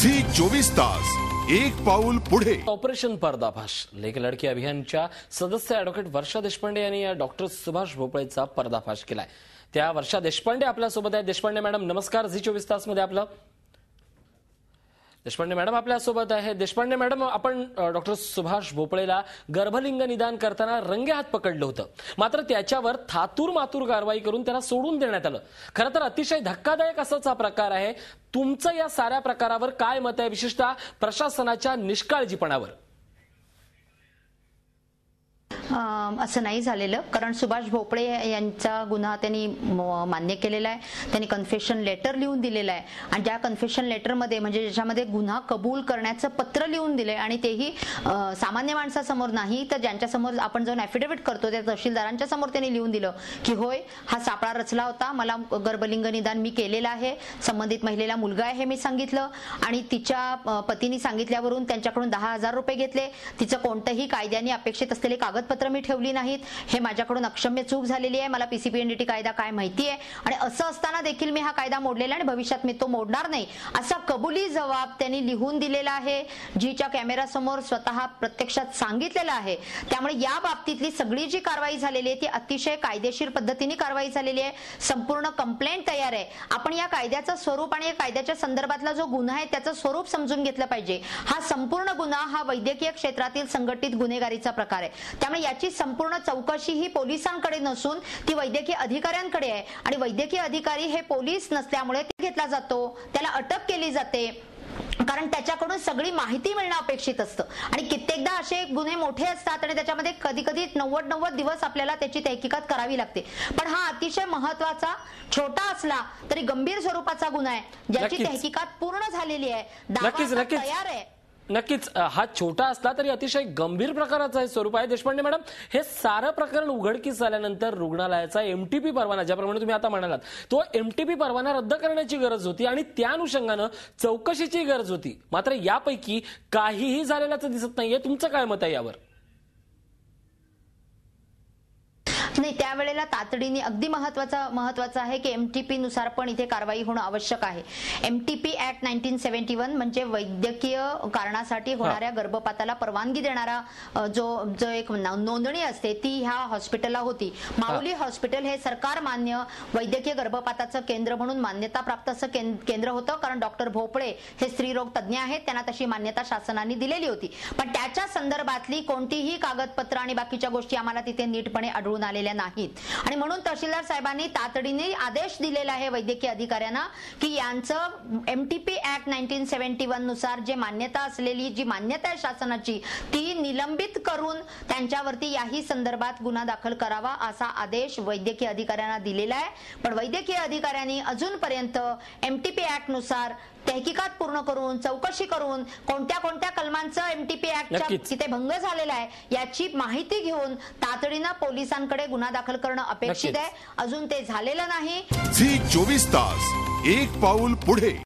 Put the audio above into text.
Zee 24 तास एक पाऊल पुढे। ऑपरेशन पर्दाफाश लेक लडकी अभियानच्या सदस्य ॲडव्होकेट वर्षा देशपांडे यांनी या डॉक्टर सुभाष भोपळेचा पर्दाफाश केलाय। त्या वर्षा देशपांडे आपल्या सोबत आहेत। देशपांडे मॅडम नमस्कार। झी 24 तास मध्ये आपलं देशपांडे मॅडम आपल्या सोबत आहे। देशपांडे मॅडम, आपण डॉक्टर सुभाष भोपळेला गर्भलिंग निदान करताना रंगेहात पकडलं होतं, मात्र त्याच्यावर थातूर मातूर कारवाई करून त्याला सोडून देण्यात आलं। खरं तर अतिशय धक्कादायक असाच हा प्रकार आहे। तुमचं या साऱ्या प्रकारावर काय मत आहे, विशेषतः प्रशासनाच्या निष्काळजीपणावर? असं नाही झालेलं, कारण सुभाष भोपळे यांचा गुन्हा त्यांनी मान्य केलेला आहे। त्यांनी कन्फेशन लेटर लिहून दिलेलं आहे आणि त्या कन्फेशन लेटरमध्ये म्हणजे ज्याच्यामध्ये गुन्हा कबूल करण्याचं पत्र लिहून दिले आणि तेही सामान्य माणसासमोर नाही, तर ज्यांच्यासमोर आपण जाऊन ॲफिडेव्हिट करतो त्या तहसीलदारांच्या समोर त्यांनी लिहून दिलं की होय हा सापळा रचला होता, मला गर्भलिंग निदान मी केलेलं आहे, संबंधित महिलेला मुलगा आहे हे मी सांगितलं आणि तिच्या पतीने सांगितल्यावरून त्यांच्याकडून 10,000 रुपये घेतले। तिचं कोणतंही कायद्याने अपेक्षित असलेले कागदपत्र मी ठेवली नाहीत, हे माझ्याकडून अक्षम्य चूक झालेली आहे। मला पीसीपीएनडीटी कायदा काय माहिती आहे आणि असं असताना देखील मी हा कायदा मोडलेला आणि भविष्यात मी तो मोडणार नाही असा कबुली जबाब त्यांनी लिहून दिलेला आहे, जीच्या कॅमेरा समोर स्वतः प्रत्यक्षात सांगितलेला आहे। त्यामुळे या बाबतीतली सगळी जी कारवाई झालेली आहे ती अतिशय कायदेशीर पद्धतीने कारवाई झालेली आहे। संपूर्ण कंप्लेंट तयार आहे। आपण या कायद्याचं स्वरूप आणि या कायद्याच्या संदर्भातला जो गुन्हा आहे त्याचं स्वरूप समजून घेतलं पाहिजे। हा संपूर्ण गुन्हा हा वैद्यकीय क्षेत्रातील संघटित गुन्हेगारीचा प्रकार आहे। त्यामुळे याची संपूर्ण चौकशी ही पोलिसांकडे नसून ती वैद्यकीय अधिकाऱ्यांकडे आहे आणि वैद्यकीय अधिकारी हे पोलीस नसल्यामुळे ते घेतला जातो, त्याला अटक केली जाते, कारण त्याच्याकडून सगळी माहिती मिळणं अपेक्षित असतं आणि कित्येकदा असे गुन्हे मोठे असतात आणि त्याच्यामध्ये कधी कधी 90 दिवस आपल्याला त्याची तहकीकात करावी लागते। पण हा अतिशय महत्वाचा छोटा असला तरी गंभीर स्वरूपाचा गुन्हा आहे ज्याची तहकीकात पूर्ण झालेली आहे, दावा तयार आहे। नक्कीच हा छोटा असला तरी अतिशय गंभीर प्रकाराचा स्वरूप आहे। देशपांडे मॅडम, हे सारं प्रकरण उघडकीस आल्यानंतर रुग्णालयाचा एमटीपी परवाना, ज्याप्रमाणे तुम्ही आता म्हणालात, तो एमटीपी परवाना रद्द करण्याची गरज होती आणि त्या अनुषंगानं चौकशीची गरज होती, मात्र यापैकी काहीही झालेल्याचं दिसत नाहीये। तुमचं काय मत आहे यावर? नाही, त्यावेळेला तातडीने अगदी महत्वाचं आहे की एमटीपी नुसार पण इथे कारवाई होणं आवश्यक आहे। एमटीपी ऍक्ट 1971 म्हणजे वैद्यकीय कारणासाठी होणाऱ्या गर्भपाताला परवानगी देणारा जो एक नोंदणी असते ती ह्या हॉस्पिटलला होती। माऊली हॉस्पिटल हे सरकार मान्य वैद्यकीय गर्भपाताचं केंद्र म्हणून मान्यता प्राप्त असं केंद्र होतं, कारण डॉक्टर भोपळे हे स्त्रीरोग तज्ज्ञ आहेत, त्यांना तशी मान्यता शासनाने दिलेली होती। पण त्याच्या संदर्भातली कोणतीही कागदपत्र आणि बाकीच्या गोष्टी आम्हाला तिथे नीटपणे आढळून आलेल्या नाहीत आणि म्हणून तहसीलदार साहेबांनी तातडीने आदेश दिलेला आहे वैद्यकीय अधिकाऱ्यांना की यांचं एमटीपी ऍक्ट 1971 नुसार जे मान्यता असलेली जी मान्यता आहे शासनाची ती निलंबित करून त्यांच्यावरती याही संदर्भात गुन्हा दाखल करावा असा आदेश वैद्यकीय अधिकाऱ्यांना दिलेला आहे। पण वैद्यकीय अधिकाऱ्यांनी अजूनपर्यंत एमटीपी ऍक्ट नुसार तहकीकात पूर्ण करून चौकशी करून कोणत्या कलमांचं एमटीपी ऍक्टच्या तिथे भंग झालेला आहे याची माहिती घेऊन तातडीनं पोलिसांकडे गुन्हा दाखल करणं अपेक्षित आहे। अजून ते झालेलं नाही। झी 24 तास एक पाऊल पुढे।